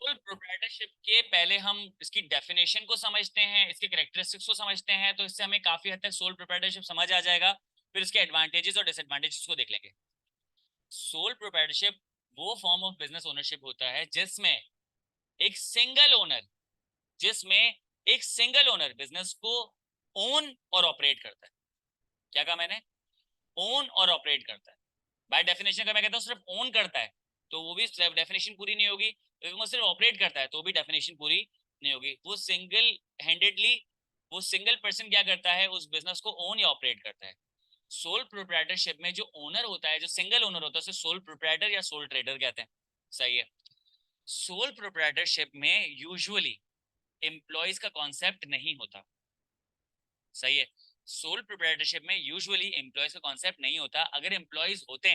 Sole proprietorship के पहले हम इसकी डेफिनेशन को समझते हैं, इसके कैरेक्टरिस्टिक्स को समझते हैं, तो इससे हमें काफी हद तक सोल प्रोप्राइटरशिप समझ आ जाएगा। फिर इसके एडवांटेजेस और डिसएडवांटेजेस को देख लेंगे। सोल प्रोप्राइटरशिप वो फॉर्म ऑफ बिजनेस ओनरशिप होता है एक सिंगल ओनर जिसमें एक सिंगल ओनर बिजनेस को ओन और ऑपरेट करता है। क्या कहा मैंने? ओन और ऑपरेट करता है। बाय डेफिनेशन का मैं कहता हूँ सिर्फ ओन करता है तो वो भी डेफिनेशन पूरी नहीं होगी, अगर वो सिर्फ ऑपरेट करता है तो भी डेफिनेशन पूरी नहीं होगी। वो सिंगल हैंडेडली, वो सिंगल पर्सन क्या करता है, उस बिजनेस को ओन या ऑपरेट करता है। सोल प्रोप्राइटरशिप में जो ओनर होता है, जो सिंगल ओनर होता है, उसे सोल प्रोप्राइटर या सोल ट्रेडर कहते हैं। सही है। सोल प्रोप्राइटरशिप में यूजुअली एम्प्लॉयज का कॉन्सेप्ट नहीं होता। सही है। सोल प्रोप्राइटरशिप में यूजुअली एम्प्लॉयज का कॉन्सेप्ट नहीं होता। अगर एम्प्लॉयज होते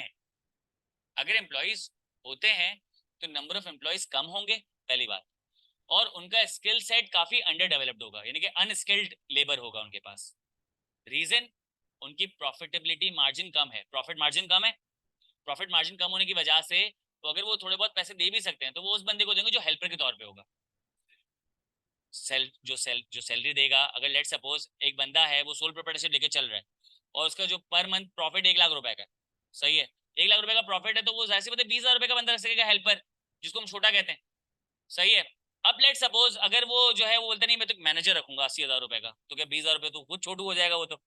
हैं तो नंबर ऑफ एम्प्लॉयज कम होंगे, पहली बात। और उनका स्किल सेट काफी अंडर डेवलप्ड होगा, यानी कि अनस्किल्ड लेबर होगा उनके पास। रीजन, उनकी प्रॉफिटेबिलिटी मार्जिन कम है, प्रॉफिट मार्जिन कम है। प्रॉफिट मार्जिन कम होने की वजह से तो अगर वो थोड़े बहुत पैसे दे भी सकते हैं तो वो उस बंदे को देंगे जो हेल्पर के तौर पे होगा। जो सैलरी देगा, अगर लेट सपोज एक बंदा है वो सोल प्रोप्राइटरशिप लेके चल रहा है और उसका जो पर मंथ प्रॉफिट 1 लाख रुपए का है। सही है। 1 लाख रुपए का प्रॉफिट है तो वो जाहिर सी बात है 20,000 रुपए का बंदा रख सकेगा हेल्पर, जिसको हम छोटा कहते हैं। सही है। अब लेट सपोज अगर वो जो है वो बोलता नहीं मैं तो मैनेजर रखूंगा 80,000 रुपए का, तो क्या 20,000 रुपए तो खुद छोटू हो जाएगा वो तो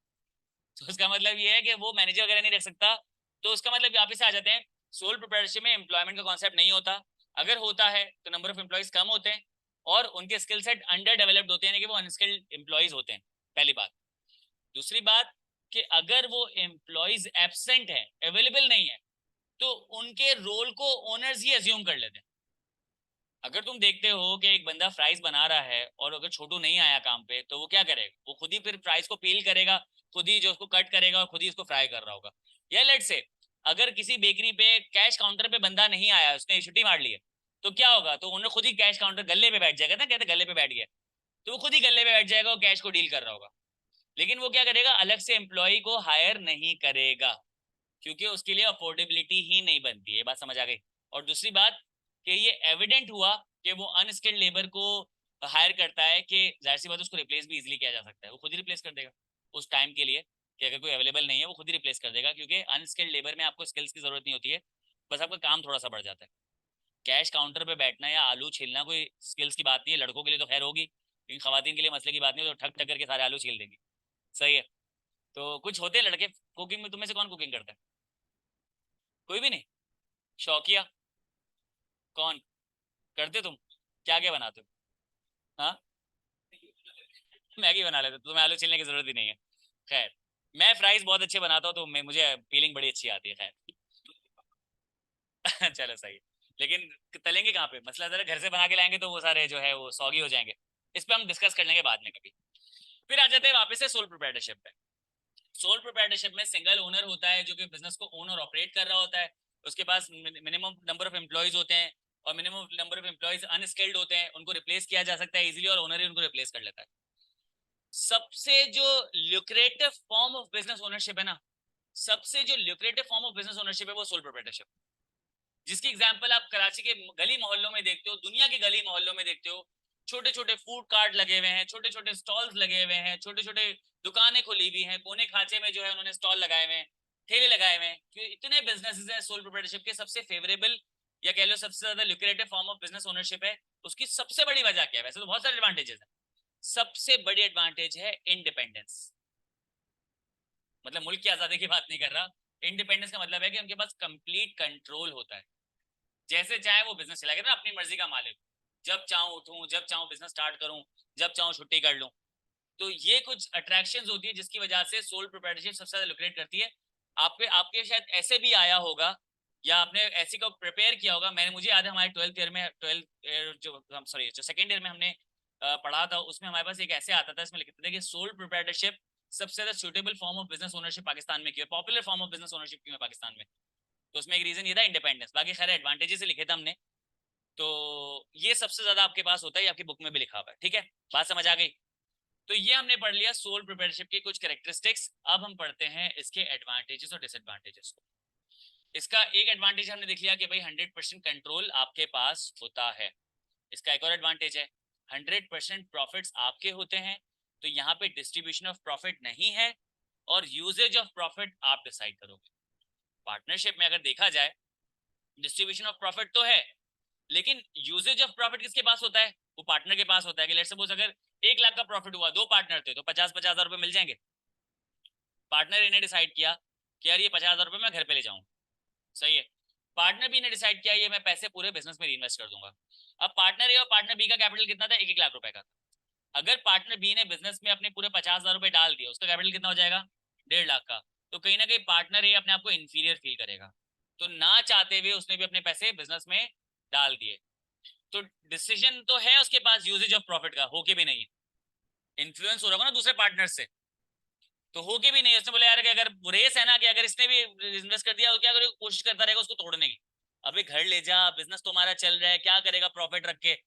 उसका मतलब ये है कि वो मैनेजर वगैरह नहीं रख सकता। तो उसका मतलब वापस आ जाते हैं, सोल प्रोप्राइटरशिप में एम्प्लॉयमेंट का कॉन्सेप्ट नहीं होता। अगर होता है तो नंबर ऑफ एम्प्लॉयज कम होते हैं और उनके स्किल सेट अंडर डेवलप्ड होते हैं, यानी कि वो अनस्किल्ड एम्प्लॉयज होते हैं, पहली बात। दूसरी बात कि अगर वो एम्प्लॉयज एब्सेंट है, अवेलेबल नहीं है, तो उनके रोल को ओनर्स ही अज्यूम कर लेते हैं। अगर तुम देखते हो कि एक बंदा फ्राइज बना रहा है और अगर छोटू नहीं आया काम पे तो वो क्या करेगा, वो खुद ही फिर फ्राइज को पील करेगा, खुद ही जो उसको कट करेगा और खुद ही उसको फ्राई कर रहा होगा। या लेट से अगर किसी बेकरी पे कैश काउंटर पे बंदा नहीं आया, उसने छुट्टी मार ली है, तो क्या होगा, तो उन्हें खुद ही कैश काउंटर गले पे बैठ जाएगा ना, कहते गले पे बैठ गया, तो वो खुद ही गले पे बैठ जाएगा और कैश को डील कर रहा होगा। लेकिन वो क्या करेगा, अलग से एम्प्लॉय को हायर नहीं करेगा, क्योंकि उसके लिए अफोर्डेबिलिटी ही नहीं बनती है। बात समझ आ गई? और दूसरी बात कि ये एविडेंट हुआ कि वो अनस्किल्ड लेबर को हायर करता है कि जाहिर सी बात उसको रिप्लेस भी इजीली किया जा सकता है, वो खुद ही रिप्लेस कर देगा उस टाइम के लिए, कि अगर कोई अवेलेबल नहीं है वो खुद ही रिप्लेस कर देगा, क्योंकि अनस्किल्ड लेबर में आपको स्किल्स की जरूरत नहीं होती है, बस आपका काम थोड़ा सा बढ़ जाता है। कैश काउंटर पे बैठना या आलू छीलना कोई स्किल्स की बात नहीं है, लड़कों के लिए तो खैर होगी, लेकिन खवातीन के लिए मसले की बात नहीं है, तो ठक ठक करके सारे आलू छील देंगे। सही है। तो कुछ होते हैं लड़के कुकिंग में, तुम्हें से कौन कुकिंग करता है? कोई भी नहीं? शौकिया? कौन करते तुम? क्या क्या बनाते हो? हाँ, मैगी बना लेते हो, तुम्हें आलू छीलने की जरूरत ही नहीं है। खैर, मैं फ्राइज बहुत अच्छे बनाता हूँ तो मैं मुझे फीलिंग बड़ी अच्छी आती है। खैर चलो सही है। लेकिन तलेंगे कहाँ पे, मसला जरा घर से बना के लाएंगे तो वो सारे जो है वो सॉगी हो जाएंगे। इस पे हम डिस्कस कर लेंगे बाद में कभी। फिर आ जाते हैं वापस से सोल प्रोप्राइटरशिप पे। सोल प्रोप्राइटरशिप में सिंगल ओनर होता है जो कि बिजनेस को ओन और ऑपरेट कर रहा होता है। उसके पास मिनिमम नंबर ऑफ एम्प्लॉयज होते हैं और minimum number of employees unskilled होते हैं, उनको रिप्लेस किया जा सकता है इजीली और ओनर ही उनको रिप्लेस कर लेता है। सबसे जो lucrative form of business ownership है ना, सबसे जो lucrative form of business ownership है वो सोल प्रोप्राइटरशिप, जिसकी एग्जांपल आप कराची के गली मोहल्लों में देखते हो, दुनिया के गली मोहल्लों में देखते हो। छोटे छोटे फूड कार्ट लगे हुए हैं, छोटे छोटे स्टॉल्स लगे हुए हैं, छोटे छोटे दुकानें खुली हुई हैं, कोने खांचे में जो है उन्होंने स्टॉल लगाए हुए हैं, ठेले लगाए हुए हैं, क्योंकि इतने बिजनेसेस हैं। सोल प्रोप्राइटरशिप के सबसे फेवरेबल या कह लो सबसे ज्यादा lucrative form of business ownership है। उसकी सबसे बड़ी वजह क्या है? वैसे तो बहुत सारे एडवांटेजेस हैं, सबसे बड़ी एडवांटेज है इंडिपेंडेंस। मतलब मुल्क की आजादी की बात नहीं कर रहा, इंडिपेंडेंस का मतलब है कि उनके पास कंप्लीट कंट्रोल होता है, जैसे चाहे वो बिजनेस चलाए ना, अपनी मर्जी का मालिक, जब चाहूँ उठूं, जब चाहूँ बिजनेस स्टार्ट करूं, जब चाहूँ छुट्टी कर लूं। तो ये कुछ अट्रैक्शंस होती है जिसकी वजह से सोल प्रोप्राइटरशिप सबसे ज्यादा लुक्रेट करती है। आपके आपके शायद ऐसे भी आया होगा या आपने ऐसी को प्रिपेयर किया होगा। मैंने, मुझे याद है हमारे 12th ईयर में, 12th ईयर जो हम सॉरी जो सेकंड ईयर में हमने पढ़ा था, उसमें हमारे पास एक ऐसे आता था, इसमें लिखते थे कि सोल प्रोप्राइटरशिप सबसे ज्यादा suitable form of business ownership Pakistan में क्यों है, popular form of business ownership क्यों है पाकिस्तान में। तो उसमें एक रीजन ये था इंडिपेंडेंस, बाकी खैर एडवांटेजेस लिखे थे हमने। तो ये सबसे ज्यादा आपके पास होता है, आपकी बुक में भी लिखा हुआ है। ठीक है, बात समझ आ गई? तो ये हमने पढ़ लिया सोल प्रिपेयरशिप के कुछ कैरेक्टरिस्टिक्स। अब हम पढ़ते हैं इसके एडवांटेजेस और डिसएडवांटेजेस को। इसका एक एडवांटेज हमने देख लिया कि भाई 100% कंट्रोल आपके पास होता है। इसका एक और एडवांटेज है, 100% प्रॉफिट्स आपके होते हैं, तो यहाँ पे डिस्ट्रीब्यूशन ऑफ प्रॉफिट नहीं है और यूजेज ऑफ प्रॉफिट आप डिसाइड करोगे। पार्टनरशिप में अगर देखा जाए डिस्ट्रीब्यूशन ऑफ प्रॉफिट तो है, लेकिन यूजेज ऑफ प्रॉफिट किसके पास होता है? वो पार्टनर के पास होता है। कि लेट्स सपोज अगर 1 लाख का प्रॉफिट हुआ, 2 पार्टनर थे, तो 50,000 रुपए मिल जाएंगे। पार्टनर इन्हें डिसाइड किया कि यार ये 50,000 रुपए मैं घर पे ले जाऊं, सही है। पार्टनर बी ने डिसाइड किया ये मैं पैसे पूरे बिजनेस में इन्वेस्ट कर दूंगा। अब पार्टनर ए और पार्टनर बी का कैपिटल कितना था? 1-1 लाख रुपए का। अगर पार्टनर बी ने बिजनेस में अपने पूरे 50,000 रुपए डाल दिए, उसका कैपिटल कितना हो जाएगा? 1.5 लाख का। तो कहीं ना कहीं पार्टनर ए अपने आप को इंफीरियर फील करेगा, तो ना चाहते हुए उसने भी अपने पैसे बिजनेस में डाल दिए। तो डिसीजन तो है उसके पास यूजेज ऑफ प्रॉफिट का, होके भी नहीं है। इन्फ्लुएंस हो रहा होगा ना दूसरे पार्टनर से, तो होके भी नहीं। उसने बोला यार कि अगर रेस है ना कि अगर इसने भी इन्वेस्ट कर दिया तो क्या करेगा? कोशिश करता रहेगा उसको तोड़ने की। अबे घर ले जा, बिजनेस तुम्हारा चल रहा है, क्या करेगा प्रॉफिट रख के?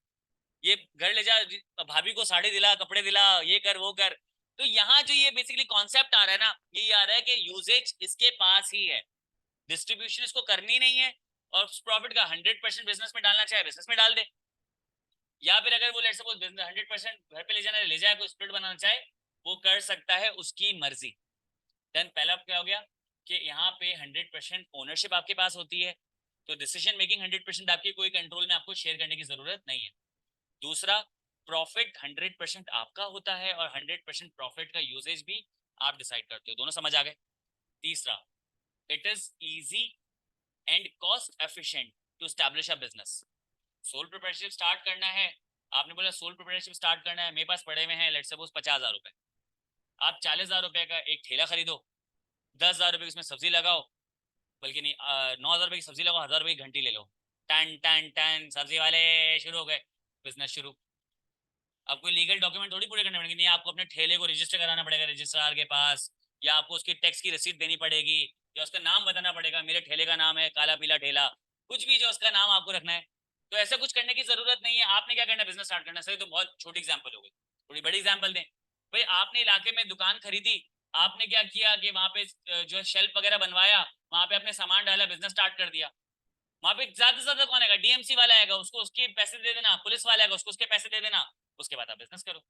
ये घर ले जा, भाभी को साड़ी दिला, कपड़े दिला, ये कर वो कर। तो यहाँ जो ये बेसिकली कॉन्सेप्ट आ रहा है ना, ये आ रहा है कि यूजेज इसके पास ही है, डिस्ट्रीब्यूशन इसको करनी नहीं है, और प्रॉफिट का 100% बिजनेस में डालना चाहे बिजनेस में डाल दे, या फिर अगर वो लेट्स सपोज 100% घर पे ले जाना ले जाए, कोई स्प्लिट बनाना चाहे वो कर सकता है, उसकी मर्जी। देन पहला क्या हो गया कि यहाँ पे 100% ओनरशिप आपके पास होती है, तो डिसीजन मेकिंग 100% आपकी, कोई कंट्रोल में आपको शेयर करने की जरूरत नहीं है। दूसरा, प्रॉफिट 100% आपका होता है और 100% प्रॉफिट का यूजेज भी आप डिसाइड करते हो। दोनों समझ आ गए? तीसरा, it is easy and cost efficient to establish a business. Sole proprietorship start करना है, आपने बोला सोल प्रोप्राइटरशिप स्टार्ट करना है, मेरे पास पड़े हुए हैं लेट्स सपोज 50,000 रुपए। आप 40,000 रुपए का एक ठेला खरीदो, 10,000 रुपए उसमें सब्जी लगाओ, बल्कि नहीं 9,000 रुपए की सब्जी लगाओ, 1,000 रुपए की घंटी ले लो, टन टन टन सब्जी वाले शुरू हो गए, बिजनेस शुरू। अब कोई लीगल डॉक्यूमेंट थोड़ी पूरे करने पड़ेंगे, नहीं आपको अपने ठेले को रजिस्टर कराना पड़ेगा रजिस्ट्रार के पास, या आपको उसकी टैक्स की रसीद देनी पड़ेगी, या उसका नाम बताना पड़ेगा, मेरे ठेले का नाम है काला पीला ठेला, कुछ भी जो उसका नाम आपको रखना है। तो ऐसा कुछ करने की जरूरत नहीं है। आपने क्या करना है? बिजनेस स्टार्ट करना। सही, तो बहुत छोटी एग्जाम्पल हो गई, थोड़ी बड़ी एग्जाम्पल दें। भाई आपने इलाके में दुकान खरीदी, आपने क्या किया कि वहां पे जो शेल्फ वगैरह बनवाया, वहां पे अपने सामान डाला, बिजनेस स्टार्ट कर दिया। वहां पे ज्यादा से ज्यादा कौन आएगा? डीएमसी वाला आएगा, उसको उसके पैसे दे देना, पुलिस वाला आएगा, उसको उसके पैसे दे देना, उसके बाद आप बिजनेस करो।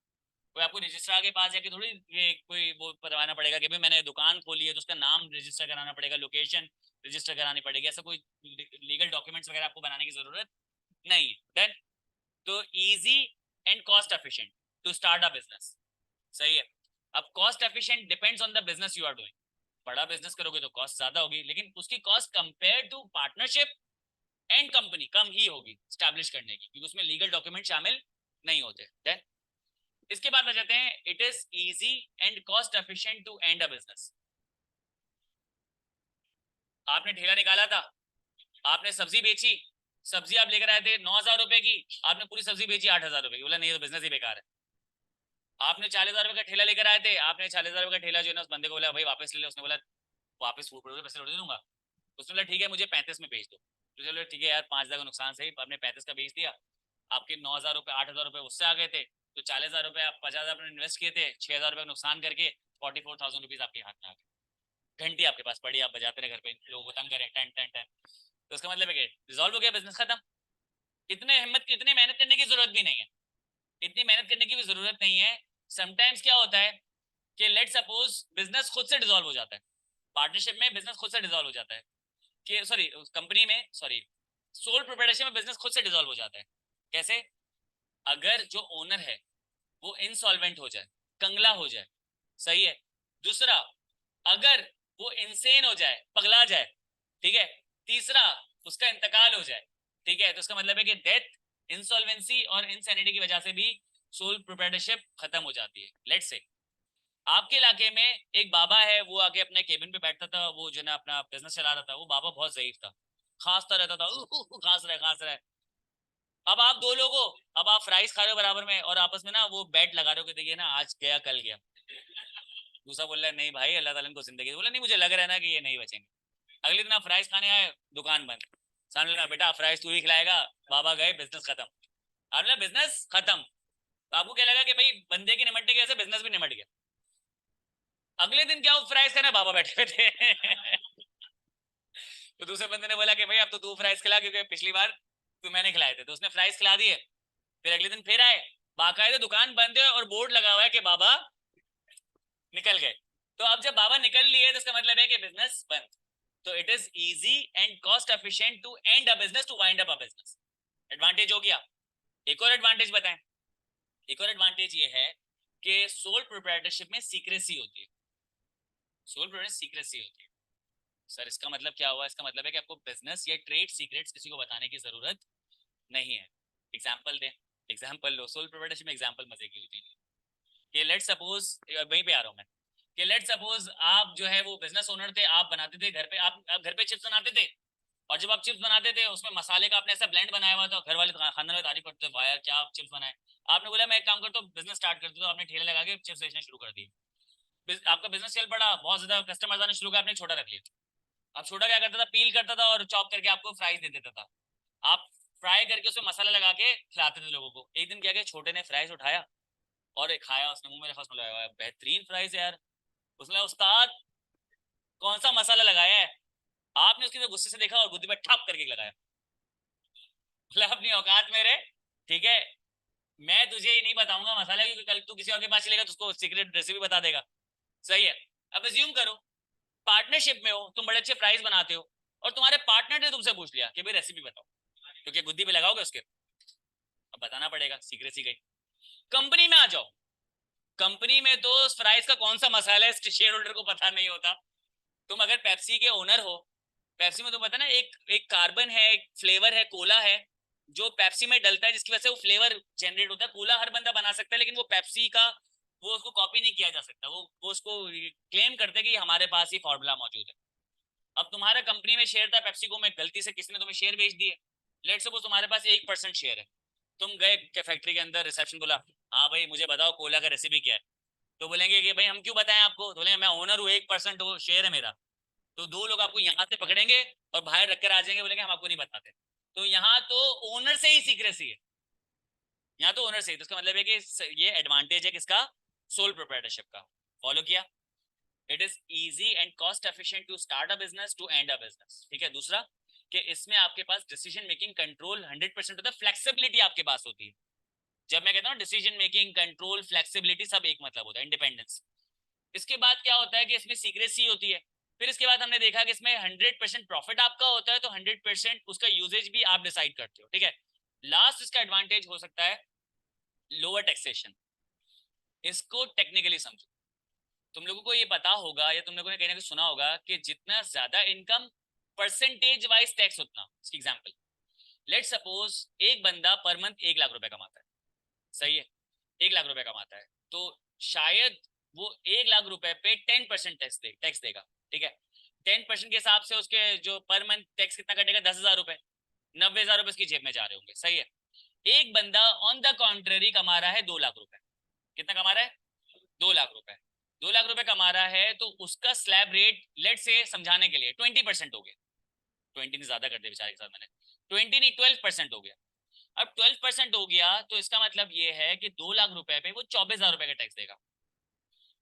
कोई आपको रजिस्ट्रार के पास जाके थोड़ी ये कोई वो करवाना पड़ेगा कि भाई मैंने दुकान खोली है तो उसका नाम रजिस्टर कराना पड़ेगा, लोकेशन रजिस्टर करानी पड़ेगी, ऐसा कोई लीगल डॉक्यूमेंट्स वगैरह आपको बनाने की जरूरत नहीं। देन तो easy and cost efficient to start a business, सही है। अब cost efficient depends on the business you are doing. बड़ा बिजनेस करोगे तो कॉस्ट ज्यादा होगी, लेकिन उसकी cost compare to partnership and company कम ही होगी स्टैब्लिश करने की, क्योंकि उसमें लीगल डॉक्यूमेंट शामिल नहीं होते। देन इसके बाद आ जाते हैं, it is easy and cost efficient to end a business. आपने ठेला निकाला था, आपने सब्जी बेची, सब्जी आप लेकर आए थे 9,000 रुपए की, आपने पूरी सब्जी बेची 8,000 रुपए की, बोला नहीं तो बिजनेस ही बेकार है। आपने 40,000 रुपए का ठेला लेकर आए थे, आपने 40,000 रुपए का ठेला जो है ना उस बंदे को बोला भाई वापस ले ले, उसने बोला वापस फूड पैसे लौट दे दूंगा। उसने बोला ठीक है मुझे 35 में बेच दो। तो चलो ठीक है यार, 5,000 का नुकसान सही, आपने 35 का बेच दिया, आपके 9,000 रुपए 8,000 रुपए उससे आ गए थे, तो 40,000 रुपए आप 50,000 रुपए इन्वेस्ट किए थे, 6,000 रुपए का नुकसान करके 44,000 रुपीज आपके हाथ में आ गए। घंटी आपके पास पड़ी, आप बजाते रहे घर पे, लोगों को तंग करें टन टन टन। तो उसका मतलब है कि रिजॉल्व हो गया, बिजनेस खत्म। इतने हिम्मत इतनी मेहनत करने की जरूरत भी नहीं है, इतनी मेहनत करने की भी जरूरत नहीं है। समटाइम्स क्या होता है कि लेट सपोज बिजनेस खुद से डिसॉल्व हो जाता है, पार्टनरशिप में बिजनेस खुद से डिसॉल्व हो जाता है, कि सॉरी कंपनी में सॉरी सोल प्रोप्राइटरशिप में बिजनेस खुद से डिसॉल्व हो जाता है। कैसे? अगर जो ओनर है वो इनसॉल्वेंट हो जाए, कंगला हो जाए, सही है। दूसरा, अगर वो इनसेन हो जाए, पगला जाए, ठीक है। तीसरा, उसका इंतकाल हो जाए, ठीक है। तो इसका मतलब है कि डेथ, इंसॉल्वेंसी और इनसैनिटी की वजह से भी सोल प्रोप्राइटरशिप खत्म हो जाती है। लेट्स से आपके इलाके में एक बाबा है, वो आके अपने केबिन पे बैठता था, वो जो ना अपना बिजनेस चला रहा था, वो बाबा बहुत ज़ईफ था, खांसता रहता था, खांस रहा है। अब आप दो लोग हो, अब आप फ्राइज खा रहे हो बराबर में, और आपस में ना वो बेट लगा रहे हो कि देखिए ना आज गया कल गया। दूसरा बोल रहा है नहीं भाई अल्लाह ताला को जिंदगी, बोला नहीं मुझे लग रहा है ना कि ये नहीं बचेंगे। अगले दिन आप फ्राइज खाने आए, दुकान बंद, सामने लगा बेटा फ्राइज तू ही खिलाएगा, बाबा गए, बिजनेस खत्म। आपने बिजनेस खत्म, तो आपको क्या लगा कि भाई बंदे के निमटने के वजह से बिजनेस भी निमट गया। अगले दिन क्या, वो फ्राइज खाने बाबा बैठे हुए थे। तो दूसरे बंदे ने बोला कि भाई अब तो तू फ्राइज खिला, क्योंकि पिछली बार तो मैंने खिलाए थे, तो उसने फ्राइज खिला दिए। फिर अगले दिन फिर आए, बाकायदे दुकान बंद है और बोर्ड लगा हुआ है कि बाबा निकल गए। तो अब जब बाबा निकल लिए तो इसका मतलब है कि बिजनेस बंद। तो it is easy and cost efficient to end a business, to wind up a business. Advantage हो गया। एक और एडवांटेज बताएं। एक और एडवांटेज ये है कि सोल प्रोप्राइटरशिप में सीक्रेसी होती है। सोल प्रोप्राइटरशिप सीक्रेसी होती है। सर इसका मतलब क्या हुआ? इसका मतलब है कि आपको बिजनेस या ट्रेड सीक्रेट्स किसी को बताने की जरूरत नहीं है। एग्जांपल दें, एग्जांपल लो। सोल प्रोप्राइटरशिप में एग्जांपल मजे की होती है कि लेट सपोज, वहीं पे आ रहा हूं मैं, कि लेट सपोज आप जो है वो बिजनेस ओनर थे, आप बनाते थे घर पे, आप घर पे चिप्स बनाते थे, और जब आप चिप्स बनाते थे उसमें मसाले का आपने ऐसा ब्लेंड बनाया हुआ था, घर वाले खानदान में तारीफ करते थे, वाह यार क्या आप चिप्स बनाए। आपने बोला मैं एक काम करता हूँ बिजनेस स्टार्ट करते, तो आपने ठेले लगा के चिप्स बेचना शुरू कर दी। आपका बिजनेस चल पड़ा, बहुत ज्यादा कस्टमर्स आने शुरू कर, आपने छोटा रख लिया। अब छोटा क्या करता था, पील करता था और चॉप करके आपको फ्राइज दे देता था। आप फ्राई करके उसमें मसाला लगा के खिलाते थे लोगों को। एक दिन क्या किया, छोटे ने फ्राइज उठाया और एक खाया, उसने मुंह में रखा, उसने लगाया बेहतरीन फ्राइज है यार। उसने, उस्ताद कौन सा मसाला लगाया है? आपने उसके गुस्से से देखा और गुद्दी पे ठप करके लगाया। मतलब अपनी औकात में रहे, ठीक है, मैं तुझे ही नहीं बताऊंगा मसाला, क्योंकि कल तू किसी और के पास चलेगा तो उसको सीक्रेट रेसिपी बता देगा। सही है। अब अज्यूम करो पार्टनरशिप में हो, तुम बड़े अच्छे फ्राइज बनाते हो, और तुम्हारे पार्टनर ने तुमसे पूछ लिया कि भाई रेसिपी बताओ, तो क्या गुद्दी पे लगाओगे उसके? अब बताना पड़ेगा, सीक्रेसी गई। कंपनी में आ जाओ, कंपनी में तो फ्राइज का कौन सा मसाला है शेयर होल्डर को पता नहीं होता। तुम अगर पेप्सी के ओनर हो, पेप्सी में तो पता ना, एक एक कार्बन है, एक फ्लेवर है, कोला है, जो पेप्सी में डलता है जिसकी वजह से वो फ्लेवर जनरेट होता है। कोला हर बंदा बना सकता है, लेकिन वो पेप्सी का वो उसको कॉपी नहीं किया जा सकता। वो उसको क्लेम करते हैं कि हमारे पास ये फॉर्मूला मौजूद है। अब तुम्हारा कंपनी में शेयर था पेप्सी को, मैं गलती से किसी ने तुम्हें शेयर बेच दिए। लेट सपोज तुम्हारे पास 1% शेयर है। तुम गए फैक्ट्री के अंदर, रिसेप्शन बोला हाँ भाई मुझे बताओ कोला का रेसिपी क्या है। तो बोलेंगे कि भाई हम क्यों बताएं आपको, तो बोलेंगे मैं ओनर हूँ, 1% शेयर है मेरा। तो दो लोग आपको यहाँ से पकड़ेंगे और बाहर रखकर आ जाएंगे, बोलेंगे हम आपको नहीं बताते। तो यहाँ तो ओनर से ही सीक्रेसी है, यहाँ तो ओनर से ही। तो इसका मतलब है कि ये एडवांटेज है किसका? सोल प्रोप्राइटरशिप का। फॉलो किया? It is easy and cost efficient to start a business, to end a business. ठीक है। दूसरा कि इसमें आपके पास डिसीजन मेकिंग कंट्रोल 100% होता है, फ्लेक्सिबिलिटी आपके पास होती है। जब मैं कहता हूँ डिसीजन मेकिंग कंट्रोल फ्लेक्सिबिलिटी, सब एक मतलब होता है, इंडिपेंडेंस। इसके बाद क्या होता है कि इसमें सीक्रेसी होती है। फिर इसके बाद हमने देखा कि इसमें 100% प्रॉफिट आपका होता है, तो 100% उसका यूजेज भी आप डिसाइड करते हो। ठीक है। लास्ट इसका एडवांटेज हो सकता है लोअर टैक्सेशन। इसको टेक्निकली समझो। तुम लोगों को ये पता होगा या तुम लोगों ने कहीं ना कहीं सुना होगा कि जितना ज्यादा इनकम परसेंटेज वाइज टैक्स उतना। इसकी एग्जांपल, लेट सपोज एक बंदा पर मंथ 1 लाख रुपए कमाता है। सही है। 1 लाख रुपए कमाता है, तो शायद वो 1 लाख रुपए पे 10% टैक्स देगा। ठीक है। 10% के हिसाब से उसके जो पर मंथ टैक्स कितना कटेगा? 10,000 रुपए। 90,000 रुपए उसकी जेब में जा रहे होंगे। सही है। एक बंदा ऑन द कॉन्ट्ररी कमा रहा है 2 लाख रुपए। कितना कमा रहा है? 2 लाख रुपए। 2 लाख रुपए कमा रहा है, तो उसका स्लैब रेट लेट से समझाने के लिए 20% हो गया। 20 ने ज्यादा कर दिया बेचारे के साथ मैंने, 20 नहीं 12% हो गया। अब 12% हो गया तो इसका मतलब ये है कि 2 लाख रुपए पे वो 24,000 रुपए का टैक्स देगा।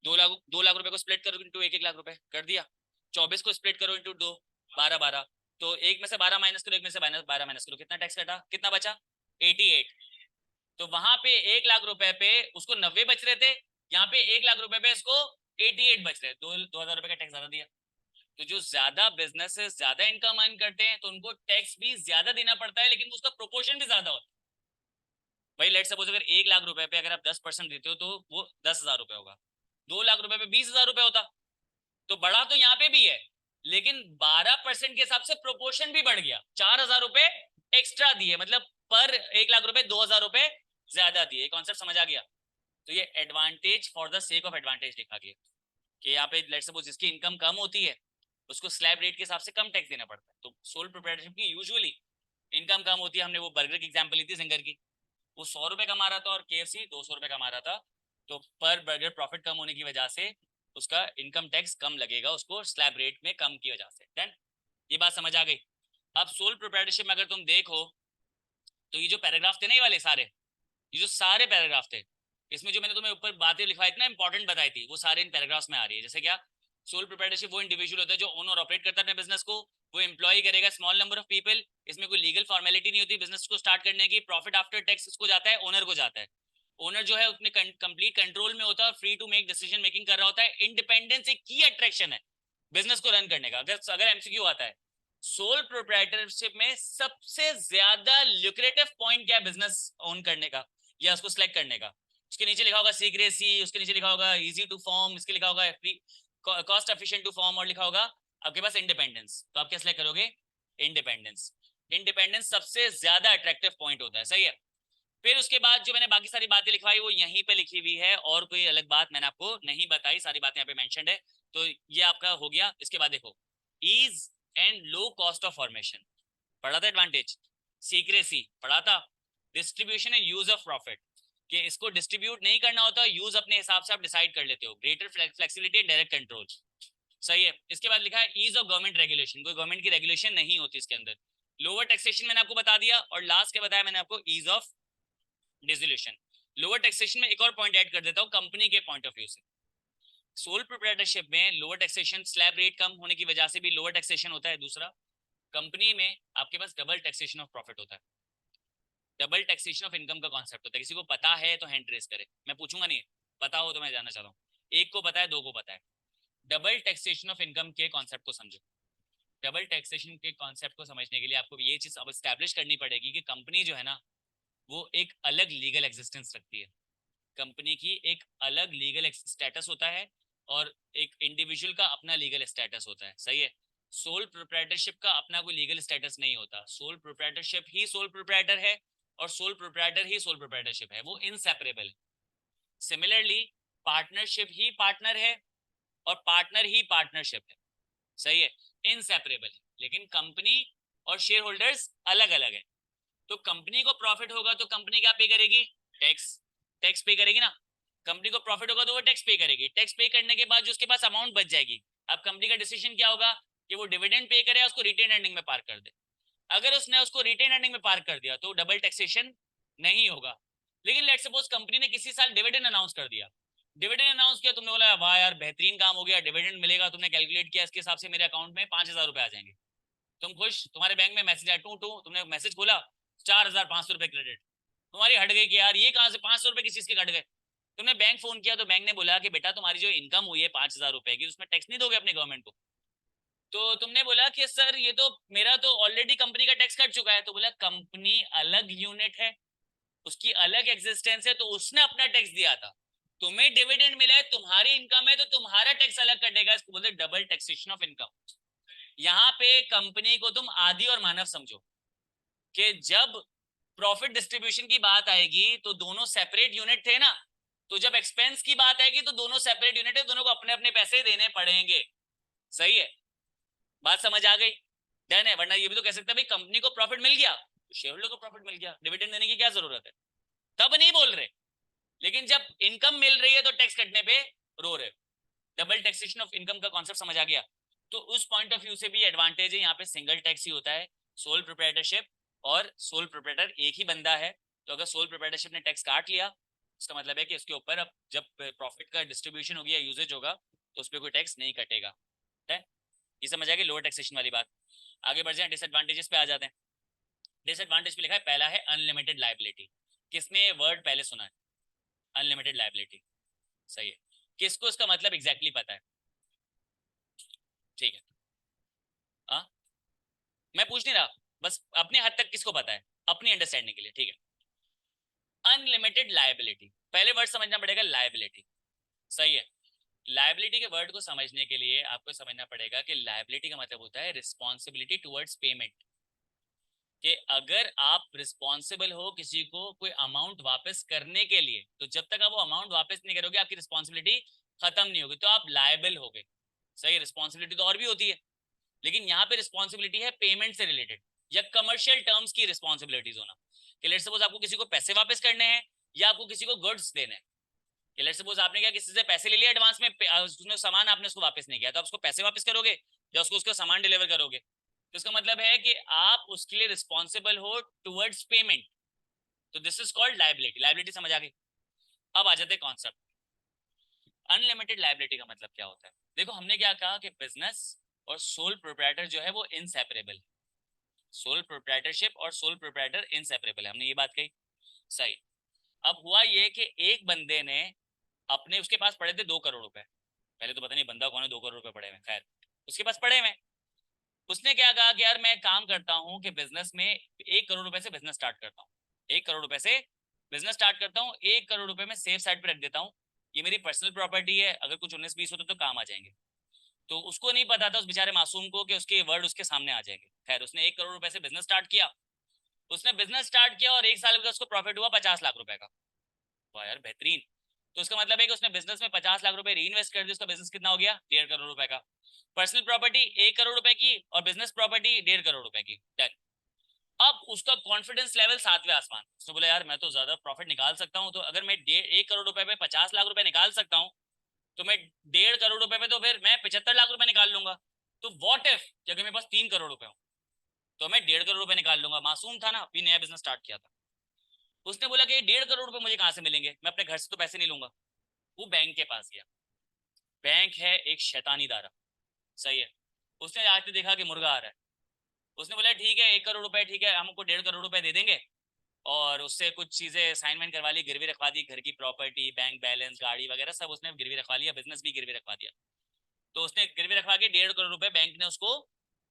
2 लाख रुपए को स्प्लिट करो इंटू एक 1 लाख रुपए कर दिया। 24 को स्प्लिट करो इंटू 2, 12 12। तो एक में से 12 माइनस करो, एक में से 12 माइनस करो, कितना टैक्स कटा? कितना बचा? 88। तो वहां पे 1 लाख रुपए पे उसको 90 बच रहे थे, यहाँ पे 1 लाख रुपए पे इसको 88 बच रहे। 2,000 रुपए का टैक्स ज्यादा दिया। तो जो ज्यादा बिजनेसेस ज्यादा इनकम अर्न करते हैं तो उनको टैक्स भी ज्यादा देना पड़ता है, लेकिन उसका प्रोपोर्शन भी ज्यादा होता है। भाई लेट सपोज अगर 1 लाख रुपए पे अगर आप 10% देते हो तो वो 10,000 रुपए होगा। 2 लाख रुपए पे 20,000 रुपए होता। तो बढ़ा तो यहाँ पे भी है, लेकिन 12% के हिसाब से प्रोपोर्शन भी बढ़ गया। 4,000 रुपए एक्स्ट्रा दिए, मतलब पर 1 लाख रुपए 2,000 रुपए ज्यादा दिए। कॉन्सेप्ट समझ आ गया? तो ये advantage for the sake of advantage लिखा गया कि यहाँ पे लेट सपोज जिसकी इनकम कम होती है उसको स्लैब रेट के हिसाब से कम टैक्स देना पड़ता है। तो सोल प्रोप्राइटरशिप की यूजुअली इनकम कम होती है। हमने वो बर्गर की एग्जांपल ली थी सिंगर की, वो 100 रुपए कमा रहा था और KFC 200 रुपए कमा रहा था। तो पर बर्गर प्रॉफिट कम होने की वजह से उसका इनकम टैक्स कम लगेगा, उसको स्लैब रेट में कम की वजह से। देन ये बात समझ आ गई? अब सोल प्रोप्राइटरशिप में अगर तुम देखो तो ये जो पैराग्राफ थे ना, ये वाले सारे, ये जो सारे पैराग्राफ थे, इसमें जो मैंने तुम्हें ऊपर बातें लिखवाई थी ना इंपॉर्टेंट बताई थी, वो सारे इन पैराग्राफ्स में आ रही है। जैसे क्या? सोल प्रोप्राइटरशिप वो इंडिविजुअल होता है जो ओन और ऑपरेट करता है अपने बिजनेस को, वो एम्प्लॉय करेगा स्मॉल नंबर ऑफ पीपल, इसमें कोई लीगल फॉर्मेलिटी नहीं होती बिजनेस को स्टार्ट करने की। प्रॉफिट आफ्टर टैक्स इसको जाता है, ओनर को जाता है। ओनर जो है उसने कंप्लीट कंट्रोल में होता है, free to make decision making कर रहा होता है। इंडिपेंडेंस एक की अट्रैक्शन है बिजनेस को रन करने का। अगर एमसीक्यू आता है, सोल प्रोप्राइटरशिप में सबसे ज्यादा ल्यूक्रेटिव पॉइंट क्या है बिजनेस ओन करने का या उसको सिलेक्ट करने का? उसके नीचे लिखा होगा सीक्रेसी, उसके नीचे लिखा होगा इजी टू फॉर्म, इसके लिखा होगा कॉस्ट एफिशिएंट टू फॉर्म, और लिखा होगा आपके पास इंडिपेंडेंस। तो आप क्या सिलेक्ट करोगे? इंडिपेंडेंस। इंडिपेंडेंस सबसे ज्यादा अट्रैक्टिव पॉइंट होता है, सही है। फिर उसके बाद जो मैंने बाकी सारी बातें लिखवाई वो यहीं पे लिखी हुई है, और कोई अलग बात मैंने आपको नहीं बताई, सारी बातें यहाँ पे मेंशन्ड है। तो ये आपका हो गया। इसके बाद देखो, ease and low cost of formation पढ़ा था, एडवांटेज सीक्रेसी पढ़ा था, distribution and use of profit कि इसको डिस्ट्रीब्यूट नहीं करना होता, यूज अपने हिसाब से आप डिसाइड कर लेते हो, greater flexibility and direct control, सही है। इसके बाद लिखा है ईज ऑफ गवर्नमेंट रेगुलेशन, कोई गवर्नमेंट की रेगुलेशन नहीं होती इसके अंदर। लोअर टैक्सेशन मैंने आपको बता दिया, और लास्ट के बताया मैंने आपको ease of dissolution. Lower taxation में एक और पॉइंट ऐड कर देता हूं कंपनी के पॉइंट ऑफ व्यू से। सोल प्रोप्राइटरशिप में लोअर टैक्सेशन, स्लैब रेट कम होने की वजह से भी लोअर टैक्सेशन होता है। दूसरा, कंपनी में आपके पास डबल टैक्सेशन ऑफ प्रॉफिट होता है। डबल टैक्सेशन ऑफ इनकम का कॉन्सेप्ट होता है। किसी को पता है तो हैंड रेज करे, मैं पूछूंगा नहीं, पता हो तो मैं जानना चाहता हूँ। एक को पता है, दो को पता है। डबल टैक्सेशन ऑफ इनकम के कॉन्सेप्ट को समझो। डबल टैक्सेशन के कॉन्सेप्ट को समझने के लिए आपको ये चीज अब स्टैब्लिश करनी पड़ेगी कि कंपनी जो है ना, वो एक अलग लीगल एग्जिस्टेंस रखती है। कंपनी की एक अलग लीगल स्टेटस होता है, और एक इंडिविजुअल का अपना लीगल स्टेटस होता है, सही है। सोल प्रोप्राइटरशिप का अपना कोई लीगल स्टेटस नहीं होता। सोल प्रोप्राइटरशिप ही सोल प्रोप्राइटर है, और सोल प्रोप्राइटर ही सोल प्रोप्राइटरशिप है, वो इनसेपरेबल है। सिमिलरली पार्टनरशिप ही पार्टनर है, और पार्टनर ही पार्टनरशिप है, सही है, इनसेपरेबल है। लेकिन कंपनी और शेयर होल्डर्स अलग अलग है। तो कंपनी को प्रॉफिट होगा तो कंपनी क्या पे करेगी? टैक्स। टैक्स पे करेगी ना। कंपनी को प्रॉफिट होगा तो वो टैक्स पे करेगी। टैक्स पे करने के बाद जो उसके पास अमाउंट बच जाएगी, अब कंपनी का डिसीजन क्या होगा कि वो डिविडेंड पे करे, उसको रिटेन अर्निंग में पार्क कर दे। अगर उसने उसको रिटेन अर्निंग में पार्क कर दिया तो डबल टैक्सेशन नहीं होगा। लेकिन लेट्स सपोज कंपनी ने किसी साल डिविडेंड अनाउंस कर दिया, डिविडेंड अनाउंस किया, तुमने बोला वाह यार बेहतरीन काम हो गया, डिविडेंड मिलेगा, तुमने कैलकुलेट किया इसके हिसाब से मेरे अकाउंट में 5,000 रुपए आ जाएंगे। तुम खुश, तुम्हारे बैंक में मैसेज आया टू टू, तुमने मैसेज खोला 4,500 रुपए क्रेडिट, तुम्हारी हट गई कि यार ये कहां से 500 रुपए किस चीज के कट गए। तुमने बैंक फोन किया तो बैंक ने बोला कि बेटा तुम्हारी जो इनकम हुई है 5,000 रुपए की, उसमें टैक्स नहीं दोगे अपने गवर्नमेंट को। तो तुमने बोला कि सर ये तो मेरा तो ऑलरेडी कंपनी का टैक्स कट चुका है। तो बोला कंपनी अलग यूनिट है, उसकी अलग एग्जिस्टेंस है, तो उसने अपना टैक्स दिया था। तुम्हें डिविडेंड मिला है, तुम्हारी इनकम है, तो तुम्हारा टैक्स अलग कटेगा। इसको बोलते डबल टैक्सेशन ऑफ इनकम। यहाँ पे कंपनी को तुम आदि और मानव समझो कि जब प्रॉफिट डिस्ट्रीब्यूशन की बात आएगी तो दोनों सेपरेट यूनिट थे ना, तो जब एक्सपेंस की बात आएगी तो दोनों सेपरेट यूनिट है, दोनों को अपने अपने पैसे देने पड़ेंगे, सही है। बात समझ आ गई? डन है। वरना ये भी तो कह सकते हैं भाई कंपनी को प्रॉफिट मिल गया तो शेयर होल्डर को प्रॉफिट मिल गया, डिविडेंड देने की क्या जरूरत है, तब नहीं बोल रहे। लेकिन जब इनकम मिल रही है तो टैक्स कटने पे रो रहे। डबल टैक्सेशन ऑफ इनकम का कॉन्सेप्ट समझ आ गया? तो उस पॉइंट ऑफ व्यू से भी एडवांटेज है, यहाँ पे सिंगल टैक्स ही होता है। सोल प्रोप्राइटरशिप और सोल प्रोप्राइटर एक ही बंदा है, तो अगर सोल प्रोप्राइटरशिप ने टैक्स काट लिया, उसका मतलब है कि उसके ऊपर अब जब प्रॉफिट का डिस्ट्रीब्यूशन होगी या यूजेज होगा तो उस पर कोई टैक्स नहीं कटेगा, है। ये समझ आ गया लोअर टैक्सेशन वाली बात। आगे बढ़ जाए, डिसएडवांटेजेस पे आ जाते हैं। डिसएडवांटेज पे लिखा है पहला है अनलिमिटेड लाइबिलिटी। किसने वर्ड पहले सुना है? अनलिमिटेड लाइबिलिटी, सही है। किसको इसका मतलब एग्जैक्टली पता है? ठीक है, हाँ, मैं पूछ नहीं रहा, बस अपने हद तक किसको पता है, अपनी अंडरस्टैंडिंग के लिए, ठीक है। अनलिमिटेड लाइबिलिटी, पहले वर्ड समझना पड़ेगा लाइबिलिटी, सही है। लाइबिलिटी के वर्ड को समझने के लिए आपको समझना पड़ेगा कि लाइबिलिटी का मतलब होता है रिस्पॉन्सिबिलिटी टुवर्ड्स पेमेंट। कि अगर आप रिस्पॉन्सिबल हो किसी को कोई अमाउंट वापस करने के लिए, तो जब तक आप वो अमाउंट वापस नहीं करोगे आपकी रिस्पॉन्सिबिलिटी खत्म नहीं होगी, तो आप लायबल हो गए, सही। रिस्पॉन्सिबिलिटी तो और भी होती है, लेकिन यहाँ पे रिस्पॉन्सिबिलिटी है पेमेंट से रिलेटेड या कमर्शियल टर्म्स की रिस्पॉन्सिबिलिटीज होना। कि लेट्स सपोज आपको किसी को पैसे वापस करने हैं या आपको किसी को गुड्स देने हैं। कि लेट्स सपोज आपने क्या किसी से पैसे ले लिया एडवांस में, उसने सामान आपने उसको वापस नहीं किया, तो आप उसको पैसे वापस करोगे या उसको उसका सामान डिलीवर करोगे? तो इसका मतलब है कि आप उसके लिए रिस्पॉन्सिबल हो टुवर्ड्स पेमेंट, तो this is called liability. Liability समझ आ गई? अब आ जाते हैं कॉन्सेप्ट। अनलिमिटेड लायबिलिटी का मतलब क्या होता है? देखो हमने क्या कहा कि बिजनेस और सोल प्रोप्राइटर जो है वो इनसेपरेबल। सोल प्रोप्राइटरशिप और सोल प्रोप्राइटर इनसेपरेबल है, हमने ये बात कही, सही। अब हुआ ये कि एक बंदे ने अपने, उसके पास पड़े थे 2 करोड़ रुपए, पहले तो पता नहीं बंदा कौन है, 2 करोड़ रुपए पड़े हुए, खैर उसके पास पड़े हुए। उसने क्या कहा कि यार मैं काम करता हूँ कि बिजनेस में 1 करोड़ रुपए से बिजनेस स्टार्ट करता हूँ, 1 करोड़ रुपए से बिजनेस स्टार्ट करता हूँ, 1 करोड़ रुपए में सेफ साइड पे रख देता हूँ, ये मेरी पर्सनल प्रॉपर्टी है, अगर कुछ 19-20 होते तो काम आ जाएंगे। तो उसको नहीं पता था उस बेचारे मासूम को कि उसके वर्ड उसके सामने आ जाएंगे। खैर उसने 1 करोड़ रुपए से बिजनेस स्टार्ट किया, उसने बिजनेस स्टार्ट किया और 1 साल में उसको प्रॉफिट हुआ 50 लाख रुपए का। वाह यार बेहतरीन। तो उसका मतलब है कि उसने बिजनेस में 50 लाख रुपए री इन्वेस्ट कर दिया, उसका बिजनेस कितना हो गया, 1.5 करोड़ रुपए का। पर्सनल प्रॉपर्टी 1 करोड़ रुपए की और बिजनेस प्रॉपर्टी 1.5 करोड़ रुपए की, डन। अब उसका कॉन्फिडेंस लेवल 7वें आसमान, उसने बोला यार मैं तो ज्यादा प्रॉफिट निकाल सकता हूँ, तो अगर मैं 1 करोड़ रुपए पे 50 लाख रुपए निकाल सकता हूँ, तो मैं 1.5 करोड़ रुपए पे तो फिर मैं 75 लाख रुपए निकाल लूंगा। तो व्हाट इफ कि अगर मेरे पास 3 करोड़ रुपए हो तो मैं 1.5 करोड़ रुपए निकाल लूंगा। मासूम था ना, अभी नया बिजनेस स्टार्ट किया था। उसने बोला कि 1.5 करोड़ रुपए मुझे कहाँ से मिलेंगे, मैं अपने घर से तो पैसे नहीं लूंगा। वो बैंक के पास गया, बैंक है एक शैतानी दारा, सही है। उसने आके देखा कि मुर्गा आ रहा है, उसने बोला ठीक है 1 करोड़ रुपए, ठीक है हमको 1.5 करोड़ रुपए दे देंगे, और उससे कुछ चीजें असाइनमेंट करवा ली, गिरवी रखवा दी, घर की प्रॉपर्टी, बैंक बैलेंस, गाड़ी वगैरह सब उसने गिरवी रखवा लिया, बिजनेस भी गिरवी रखवा दिया। तो उसने गिरवी रखवा के 1.5 करोड़ रुपए बैंक ने उसको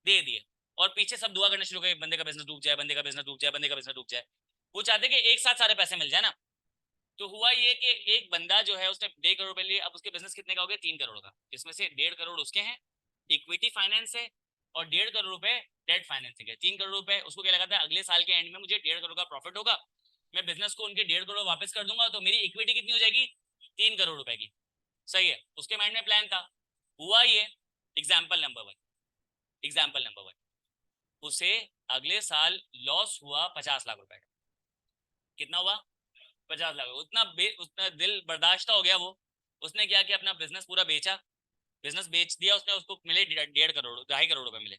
दे दिए, और पीछे सब दुआ करने शुरू कर, बंदे का बिजनेस डूब जाए, बंदे का बिजनेस डूब जाए, बंदे का बिजनेस डूब जाए। वो चाहते कि एक साथ सारे पैसे मिल जाए ना। तो हुआ ये कि एक बंदा जो है उसने 1.5 करोड़ रुपए लिए, अब उसके बिजनेस कितने का हो गया, 3 करोड़ का, जिसमें से 1.5 करोड़ उसके हैं, इक्विटी फाइनेंस है, और 1.5 करोड़ रुपए डेट फाइनेंसिंग है। 3 करोड़ रुपए उसको क्या लगा था, अगले साल के एंड में मुझे 1.5 करोड़ का प्रॉफिट होगा, मैं बिजनेस को उनके 1.5 करोड़ वापस कर दूंगा, तो मेरी इक्विटी कितनी हो जाएगी, 3 करोड़ रुपए की, सही है। उसके माइंड में प्लान था। हुआ ये, एग्जाम्पल नंबर 1, उसे अगले साल लॉस हुआ 50 लाख रुपए का। कितना हुआ, 50 लाख। उतना दिल बर्दाश्त हो गया वो, उसने क्या किया, अपना बिजनेस पूरा बेचा, बिजनेस बेच दिया उसने, उसको मिले 1.5 करोड़, 2.5 करोड़ रुपए मिले,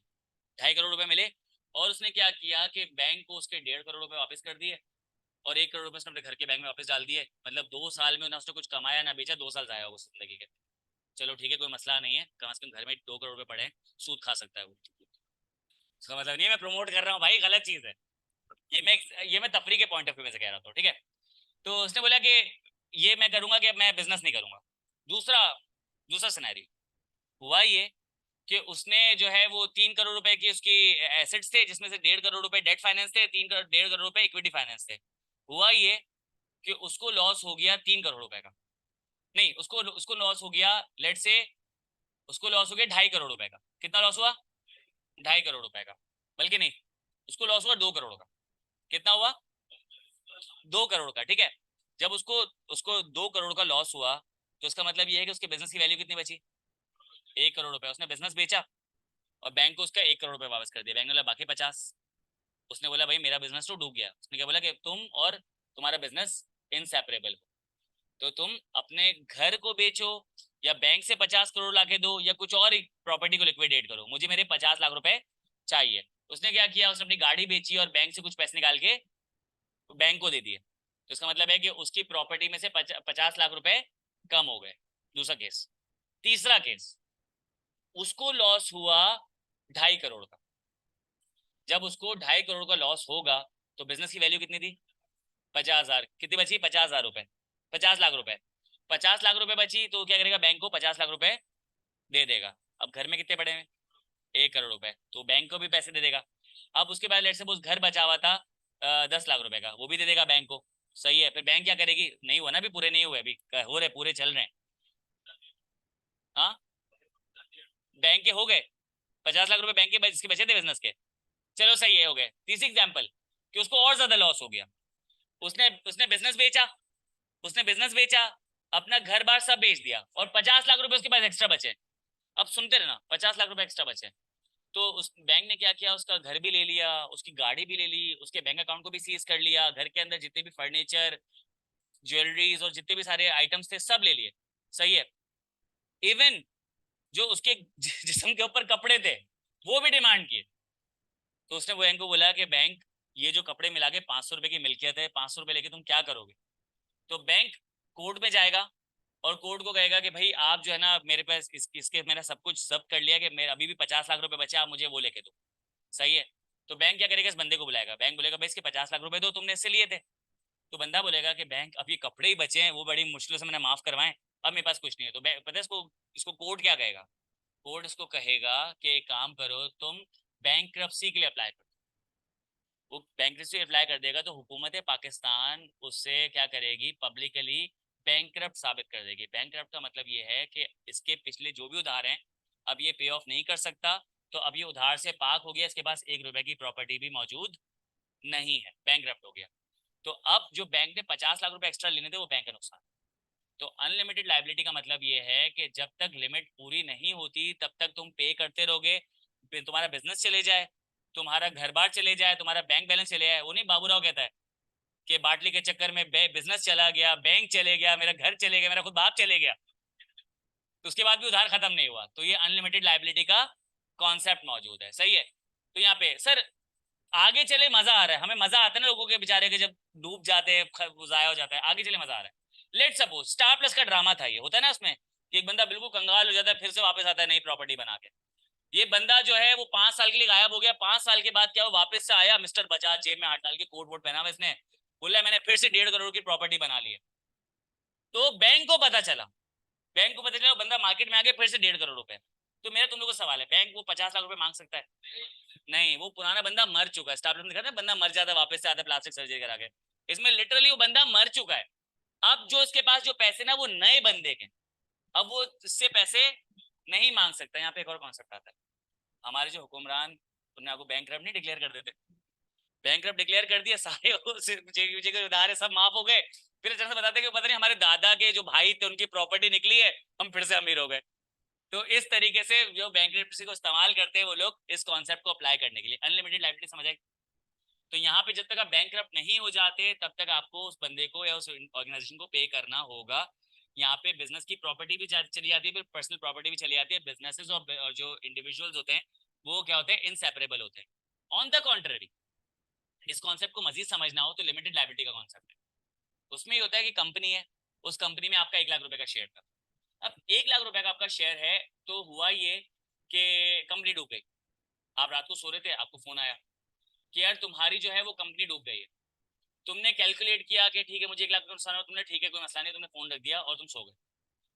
2.5 करोड़ रुपए मिले। और उसने क्या किया कि बैंक को उसके 1.5 करोड़ रुपए वापस कर दिए, और 1 करोड़ रुपए उसने अपने घर के बैंक में वापस डाल दिए। मतलब 2 साल में ना उसने कुछ कमाया ना बेचा, 2 साल जाया वो जिंदगी के। चलो ठीक है कोई मसला नहीं है, कम से कम घर में 2 करोड़ रुपए पड़े हैं, सूद खा सकता है वो। उसका मतलब नहीं है मैं प्रमोट कर रहा हूँ भाई, गलत चीज है। ये मैं तफरी के पॉइंट ऑफ व्यू में से कह रहा था, ठीक है। तो उसने बोला कि ये मैं करूंगा कि मैं बिजनेस नहीं करूंगा। दूसरा दूसरा सिनेरियो हुआ ये कि उसने जो है वो 3 करोड़ रुपए की उसकी एसेट्स थे, जिसमें से 1.5 करोड़ रुपए डेट फाइनेंस थे, 1.5 करोड़ रुपए इक्विटी फाइनेंस थे। हुआ ये कि उसको लॉस हो गया 3 करोड़ रुपए का, नहीं उसको उसको लॉस हो गया, लेट से उसको लॉस हो गया 2.5 करोड़ रुपए का। कितना लॉस हुआ, 2.5 करोड़ रुपए का, बल्कि नहीं, उसको लॉस हुआ 2 करोड़ का। कितना हुआ, 2 करोड़ का, ठीक है। जब उसको उसको 2 करोड़ का लॉस हुआ, तो उसका मतलब ये है कि उसके बिजनेस की वैल्यू कितनी बची, 1 करोड़ रुपए। उसने बिजनेस बेचा और बैंक को उसका 1 करोड़ रुपए वापस कर दिया, बैंक ने बोला बाकी 50। उसने बोला भाई मेरा बिजनेस तो डूब गया। उसने क्या बोला कि तुम और तुम्हारा बिजनेस इनसेपरेबल हो, तो तुम अपने घर को बेचो, या बैंक से 50 करोड़ लाके दो, या कुछ और प्रॉपर्टी को लिक्विडेट करो, मुझे मेरे 50 लाख रुपए चाहिए। उसने क्या किया, उसने अपनी गाड़ी बेची और बैंक से कुछ पैसे निकाल के बैंक को दे दिए। तो इसका मतलब है कि उसकी प्रॉपर्टी में से 50 लाख रुपए कम हो गए। दूसरा केस। तीसरा केस, उसको लॉस हुआ 2.5 करोड़ का। जब उसको 2.5 करोड़ का लॉस होगा, तो बिजनेस की वैल्यू कितनी थी, 50,000, कितनी बची, 50,000 रुपए, 50 लाख रुपए। 50 लाख रुपए बची, तो क्या करेगा, बैंक को 50 लाख रुपए दे देगा। अब घर में कितने पड़े हैं, 1 करोड़ रुपए, तो बैंक को भी पैसे दे देगा। अब उसके बाद लेट सपोज घर बचा हुआ था 10 लाख रुपए का, वो भी दे देगा बैंक को, सही है। फिर बैंक क्या करेगी, नहीं हुआ ना अभी, पूरे नहीं हुए अभी, हो रहे, पूरे चल रहे हैं। हाँ, बैंक के हो गए 50 लाख रुपए, बैंक के इसके बचे थे बिजनेस के, चलो सही है, हो गए। तीसरी एग्जाम्पल कि उसको और ज्यादा लॉस हो गया, उसने उसने बिजनेस बेचा, उसने बिजनेस बेचा, अपना घर बार सब बेच दिया, और 50 लाख रुपए उसके पास एक्स्ट्रा बचे। अब सुनते रहना, 50 लाख रुपए एक्स्ट्रा बचे। तो उस बैंक ने क्या किया, उसका घर भी ले लिया, उसकी गाड़ी भी ले ली, उसके बैंक अकाउंट को भी सीज कर लिया, घर के अंदर जितने भी फर्नीचर, ज्वेलरीज और जितने भी सारे आइटम्स थे सब ले लिए, सही है। इवन जो उसके जिस्म के ऊपर कपड़े थे वो भी डिमांड किए। तो उसने वो बैंक को बोला कि बैंक, ये जो कपड़े मिला के 500 रुपए की मिल्कियत है, 500 रुपए लेके तुम क्या करोगे। तो बैंक कोर्ट में जाएगा, और कोर्ट को कहेगा कि भाई आप जो है ना मेरे पास इसके मैंने सब कुछ सब कर लिया कि मेरे अभी भी 50 लाख रुपए बचे, आप मुझे वो लेके दो। सही है। तो बैंक क्या करेगा, इस बंदे को बुलाएगा, बैंक बोलेगा भाई इसके 50 लाख रुपए दो, तुमने इससे लिए थे। तो बंदा बोलेगा कि बैंक अब ये कपड़े ही बचे हैं, वो बड़ी मुश्किलों से मैंने माफ करवाए, अब मेरे पास कुछ नहीं है। तो पता है इसको इसको कोर्ट क्या कहेगा, कोर्ट इसको कहेगा कि एक काम करो तुम बैंक्रप्सी के लिए अप्लाई करो। वो बैंक्रप्सी अप्लाई कर देगा तो हुकूमत पाकिस्तान उससे क्या करेगी, पब्लिकली बैंक्रप्ट साबित कर देगी। बैंक्रप्ट का मतलब ये है कि इसके पिछले जो भी उधार हैं अब ये पे ऑफ नहीं कर सकता, तो अब ये उधार से पाक हो गया, इसके पास 1 रुपए की प्रॉपर्टी भी मौजूद नहीं है, बैंक्रप्ट हो गया। तो अब जो बैंक ने 50 लाख रुपए एक्स्ट्रा लेने थे वो बैंक का नुकसान। तो अनलिमिटेड लाइबिलिटी का मतलब ये है कि जब तक लिमिट पूरी नहीं होती तब तक तुम पे करते रहोगे, फिर तुम्हारा बिजनेस चले जाए, तुम्हारा घर बार चले जाए, तुम्हारा बैंक बैलेंस चले जाए। वो नहीं बाबूराव कहता है कि बाटली के चक्कर में बिजनेस चला गया, बैंक चले गया, मेरा घर चले गया, मेरा खुद बाप चले गया, तो उसके बाद भी उधार खत्म नहीं हुआ। तो ये अनलिमिटेड लाइबिलिटी का कॉन्सेप्ट मौजूद है। सही है। तो यहाँ पे सर आगे चले मजा आ रहा है, हमें मजा आता है ना लोगों के बेचारे के जब डूब जाते हैं, जाया हो जाता है, आगे चले मजा आ रहा है। लेट सपोज स्टार प्लस का ड्रामा था, ये होता है ना उसमें कि एक बंदा बिल्कुल कंगाल हो जाता है, फिर से वापस आता है नई प्रॉपर्टी बना के। ये बंदा जो है वो 5 साल के लिए गायब हो गया, 5 साल के बाद क्या वो वापस से आया, मिस्टर बजाज जेब में हाथ डाल के, कोट वोट पहना हुआ इसने, बोला मैंने फिर से 1.5 करोड़ की प्रॉपर्टी बना ली है। तो बैंक को पता चला, बैंक को पता चला बंदा मार्केट में आ गया फिर से 1.5 करोड़ रुपए। तो मेरा तुम लोग को सवाल है, बैंक वो 50 लाख रुपए मांग सकता है? नहीं, वो पुराना बंदा मर चुका है। स्टार में दिखा था बंदा मर जाता है वापस से आता है प्लास्टिक सर्जरी करा के, इसमें लिटरली वो बंदा मर चुका है। अब जो इसके पास जो पैसे ना वो नए बंदे के, अब वो इससे पैसे नहीं मांग सकता। यहाँ पे एक और कॉन्सेप्ट आता है, हमारे जो हुक्मरान उन्होंने आपको बैंकरप्ट नहीं डिक्लेयर कर देते, बैंकरप्ट डिक्लेयर कर दिया, सारे उधार है सब माफ हो गए, फिर अचानक से बताते कि पता नहीं हमारे दादा के जो भाई थे उनकी प्रॉपर्टी निकली है, हम फिर से अमीर हो गए। तो इस तरीके से जो बैंकरप्सी को इस्तेमाल करते हैं वो लोग इस कॉन्सेप्ट को अप्लाई करने के लिए। अनलिमिटेड लाइबिलिटी समझ आई? तो यहाँ पे जब तक आप बैंकरप्ट नहीं हो जाते तब तक आपको उस बंदे को या उस ऑर्गेनाइजेशन को पे करना होगा। यहाँ पे बिजनेस की प्रॉपर्टी भी चली जाती है, फिर पर्सनल प्रॉपर्टी भी चली जाती है। बिजनेसेस और जो इंडिविजुअल्स होते हैं वो क्या होते हैं, इनसेपरेबल होते हैं। ऑन द कॉन्ट्ररी, इस कॉन्सेप्ट को मजीद समझना हो तो लिमिटेड लाइबिलिटी का कॉन्सेप्ट है, उसमें ये होता है कि कंपनी है, उस कंपनी में आपका 1 लाख रुपए का शेयर था। अब 1 लाख रुपए का आपका शेयर है, तो हुआ ये कि कंपनी डूब गई। आप रात को सो रहे थे, आपको फोन आया कि यार तुम्हारी जो है वो कंपनी डूब गई है। तुमने कैलकुलेट किया कि ठीक है मुझे 1 लाख का नुकसान हो, तुमने ठीक है कोई मसला नहीं, तुमने फोन रख दिया और तुम सो गए।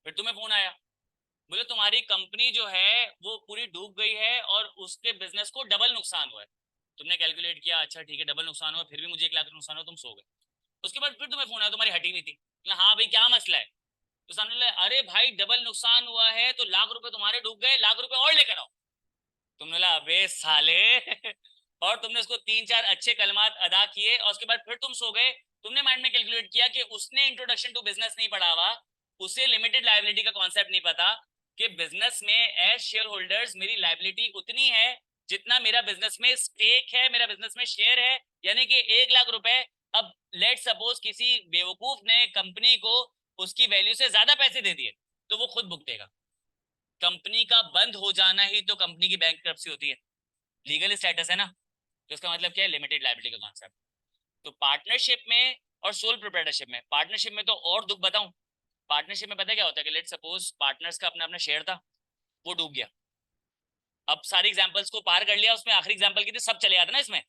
फिर तुम्हें फोन आया, बोले तुम्हारी कंपनी जो है वो पूरी डूब गई है और उसके बिजनेस को डबल नुकसान हुआ है। तुमने कैलकुलेट किया, अच्छा ठीक है डबल नुकसान हुआ, फिर भी मुझे 1 लाख का नुकसान हो, तुम सो गए। उसके बाद फिर तुम्हें फोन आया, तुम्हारी हटी हुई थी, हाँ भाई क्या मसला है? तो सामने वाला, अरे भाई डबल नुकसान हुआ है तो 1 लाख रुपए तुम्हारे डूब गए, 1 लाख रुपए और लेकर आओ। तुमने बोला अबे साले और तुमने उसको 3-4 अच्छे कलमात अदा किए और उसके बाद फिर तुम सो गए। तुमने माइंड में कैलकुलेट किया कि उसने इंट्रोडक्शन टू बिजनेस नहीं पढ़ा हुआ, उसे लिमिटेड लायबिलिटी का कॉन्सेप्ट नहीं पता कि बिजनेस में एज शेयर होल्डर्स मेरी लायबिलिटी उतनी है जितना मेरा बिजनेस में स्टेक है, मेरा बिजनेस में शेयर है, यानी कि 1 लाख रुपए। अब लेट सपोज किसी बेवकूफ ने कंपनी को उसकी वैल्यू से ज्यादा पैसे दे दिए तो वो खुद भुगतेगा। कंपनी का बंद हो जाना ही तो कंपनी की बैंकरप्सी होती है, लीगल स्टेटस है ना। तो इसका मतलब क्या है, लिमिटेड लायबिलिटी का कॉन्सेप्ट। तो पार्टनरशिप में और सोल प्रोप्राइटरशिप में, पार्टनरशिप में तो और दुख बताऊं, पार्टनरशिप में पता क्या होता है कि लेट सपोज पार्टनर्स का अपना अपना शेयर था, वो डूब गया। अब सारी एग्जांपल्स को पार कर लिया, उसमें आखिरी एग्जांपल की थी सब चले जाते ना इसमें।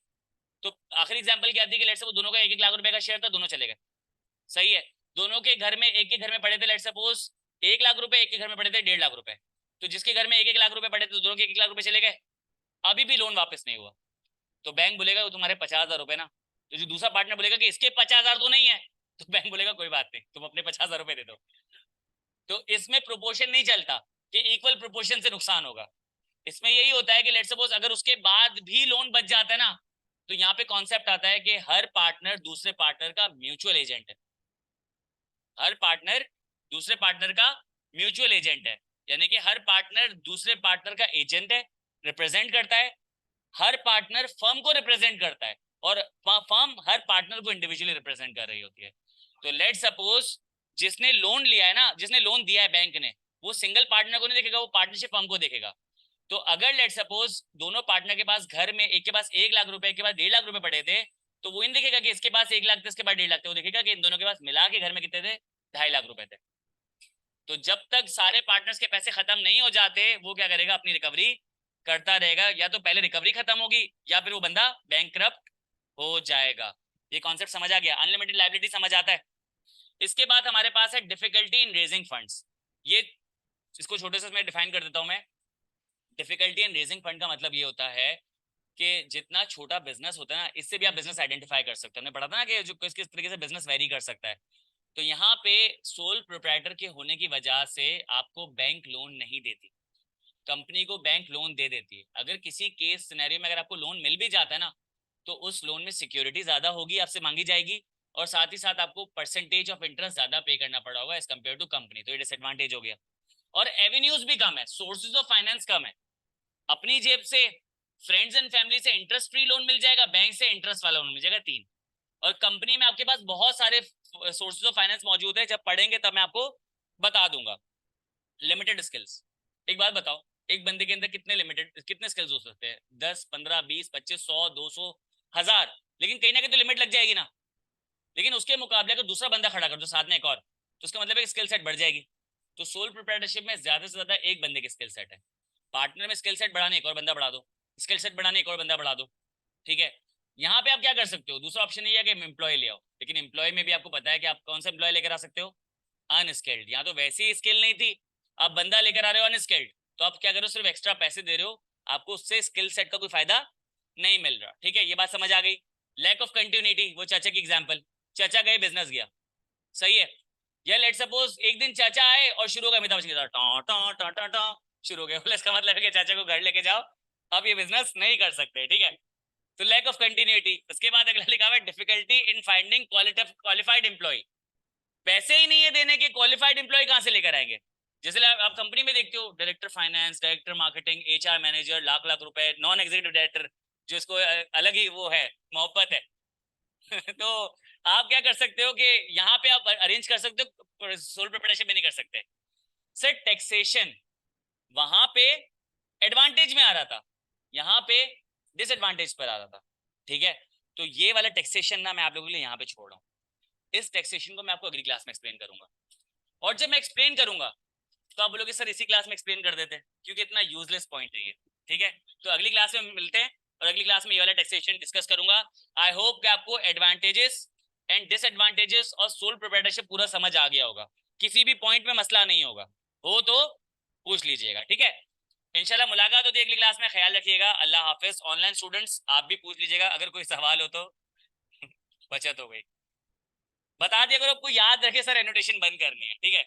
तो आखिरी एग्जांपल क्या थी कि लेट सपोज दोनों का 1-1 लाख रुपए का शेयर था, दोनों चले गए। सही है। दोनों के घर में एक के घर में पड़े थे लेट सपोज 1 लाख रुपए, एक के घर में पड़े थे 1.5 लाख रुपए। तो जिसके घर में 1-1 लाख रुपए पड़े थे तो दोनों के 1-1 लाख रुपए चले गए, अभी भी लोन वापस नहीं हुआ। तो बैंक बोलेगा वो तुम्हारे 50,000 रुपए ना। तो जो दूसरा पार्टनर बोलेगा कि इसके 50,000 तो नहीं है, तो बैंक बोलेगा कोई बात नहीं, तुम अपने 50,000 रुपए दे दो। तो इसमें प्रोपोर्शन नहीं चलता कि इक्वल प्रोपोर्शन से नुकसान होगा। इसमें यही होता है कि लेट सपोज अगर उसके बाद भी लोन बच जाता है ना, तो यहाँ पे कॉन्सेप्ट आता है कि हर पार्टनर दूसरे पार्टनर का म्यूचुअल एजेंट है। हर पार्टनर दूसरे पार्टनर का म्यूचुअल एजेंट है, यानी कि हर पार्टनर दूसरे पार्टनर का एजेंट है, रिप्रेजेंट करता है। हर पार्टनर फर्म को रिप्रेजेंट करता है और फर्म हर पार्टनर को इंडिविजुअली रिप्रेजेंट कर रही होती है। तो लेट सपोज जिसने लोन लिया है ना, जिसने लोन दिया है बैंक ने, वो सिंगल पार्टनर को नहीं देखेगा, वो पार्टनरशिप फर्म को देखेगा। तो अगर लेट सपोज दोनों पार्टनर के पास घर में एक के पास 1 लाख रुपए, के पास 1.5 लाख रुपए पड़े थे, तो वो इन देखेगा कि इसके पास 1 लाख थे, इसके पास 1.5 लाख थे, वो देखेगा कि इन दोनों के पास मिला के घर में कितने थे, 2.5 लाख रुपए थे। तो जब तक सारे पार्टनर्स के पैसे खत्म नहीं हो जाते वो क्या करेगा, अपनी रिकवरी करता रहेगा। या तो पहले रिकवरी खत्म होगी या फिर वो बंदा बैंकरप्ट हो जाएगा। ये कॉन्सेप्ट समझ आ गया? अनलिमिटेड लायबिलिटी समझ आता है? इसके बाद हमारे पास है डिफिकल्टी इन रेजिंग फंड्स। ये इसको छोटे से मैं डिफाइन कर देता हूं मैं। डिफिकल्टी इन रेजिंग फंड का मतलब ये होता है कि जितना छोटा बिजनेस होता है ना, इससे भी आप बिजनेस आइडेंटिफाई कर सकते हो। हमने पढ़ा था ना कि जो किस किस तरीके से बिजनेस वेरी कर सकता है। तो यहाँ पे सोल प्रोप्राइटर के होने की वजह से आपको बैंक लोन नहीं देती, कंपनी को बैंक लोन दे देती है। अगर किसी केस सिनेरियो में अगर आपको लोन मिल भी जाता है ना, तो उस लोन में सिक्योरिटी ज्यादा होगी, आपसे मांगी जाएगी, और साथ ही साथ आपको परसेंटेज ऑफ इंटरेस्ट ज्यादा पे करना पड़ा होगा एज कम्पेयर टू कंपनी। तो ये डिसएडवांटेज हो गया। और एवेन्यूज भी कम है, सोर्सेज ऑफ फाइनेंस कम है। अपनी जेब से, फ्रेंड्स एंड फैमिली से इंटरेस्ट फ्री लोन मिल जाएगा, बैंक से इंटरेस्ट वाला लोन मिल जाएगा, 3। और कंपनी में आपके पास बहुत सारे सोर्सेज ऑफ फाइनेंस मौजूद है, जब पढ़ेंगे तब मैं आपको बता दूंगा। Limited skills. एक बात बताओ, एक बंदे के अंदर कितने स्किल्स हो सकते हैं? 10, 15, 20, 25, 100, 200, 1000। लेकिन कहीं ना कहीं तो लिमिट लग जाएगी ना। लेकिन उसके मुकाबले अगर दूसरा बंदा खड़ा कर दो साथ में एक और, तो उसका मतलब है कि स्किल सेट बढ़ जाएगी। तो सोल प्रोप्राइटरशिप में ज्यादा से ज्यादा एक बंदे की स्किल सेट है। पार्टनर में स्किल सेट बढ़ाने एक और बंदा बढ़ा दो, स्किल सेट बढ़ाने एक और बंदा बढ़ा दो। ठीक है। यहाँ पे आप क्या कर सकते हो, दूसरा ऑप्शन ये है कि एम्प्लॉय ले आओ। लेकिन एम्प्लॉय में भी आपको पता है कि आप कौन सा एम्प्लॉय लेकर आ सकते हो? अनस्किल्ड। यहाँ तो वैसे ही स्किल नहीं थी, आप बंदा लेकर आ रहे हो अनस्किल्ड, तो आप क्या करो, सिर्फ एक्स्ट्रा पैसे दे रहे हो, आपको उससे स्किल सेट का कोई फायदा नहीं मिल रहा। ठीक है, ये बात समझ आ गई? लैक ऑफ कंटिन्यूटी, वो चाचा की एग्जांपल, चाचा गए बिजनेस गया, सही है। या लेट सपोज एक दिन चाचा आए और शुरू हो गया अमिताभ बच्चन टा टा टा टा टा, शुरू हो गया। बोले इसका मतलब है कि चाचा को घर लेके जाओ, अब ये बिजनेस नहीं कर सकते। ठीक है, तो लैक ऑफ कंटिन्यूटी। उसके बाद अगला लिखा हुआ है difficulty in finding qualified employ. पैसे ही नहीं है देने के, क्वालिफाइड एम्प्लॉय कहां से लेकर आएंगे? जैसे आप कंपनी में देखते हो, director finance, director marketing, HR manager, lakh lakh रुपए, नॉन एग्जीक्यूटिव डायरेक्टर, जो इसको अलग ही वो है, मोहब्बत है। तो आप क्या कर सकते हो कि यहाँ पे आप अरेंज कर सकते हो, सोल प्रोप्राइटरशिप में नहीं कर सकते। सर टैक्सेशन, वहां पे एडवांटेज में आ रहा था, यहाँ पे डिसएडवांटेज पर आ रहा था। ठीक है, तो ये वाला टैक्सेशन ना मैं आप लोगों के लिए यहाँ पे छोड़ रहा हूँ। इस टैक्सेशन को मैं आपको अगली क्लास में एक्सप्लेन करूंगा। और जब मैं एक्सप्लेन करूंगा तो आप बोलोगे सर इसी क्लास में एक्सप्लेन कर देते, क्योंकि इतना यूजलेस पॉइंट है ये। ठीक है, तो अगली क्लास में मिलते हैं और अगली क्लास में ये वाला टैक्सेशन डिस्कस करूंगा। आई होप कि आपको एडवांटेजेस एंड डिसएडवांटेजेस और सोल प्रोप्राइटरशिप पूरा समझ आ गया होगा, किसी भी पॉइंट में मसला नहीं होगा, हो तो पूछ लीजिएगा। ठीक है, इंशाल्लाह मुलाकात होती है अगली क्लास में। ख्याल रखिएगा, अल्लाह हाफिज। ऑनलाइन स्टूडेंट्स आप भी पूछ लीजिएगा अगर कोई सवाल हो तो। बचत हो गई, बता दिया अगर आपको याद रखे सर एनोटेशन बंद करनी है। ठीक है,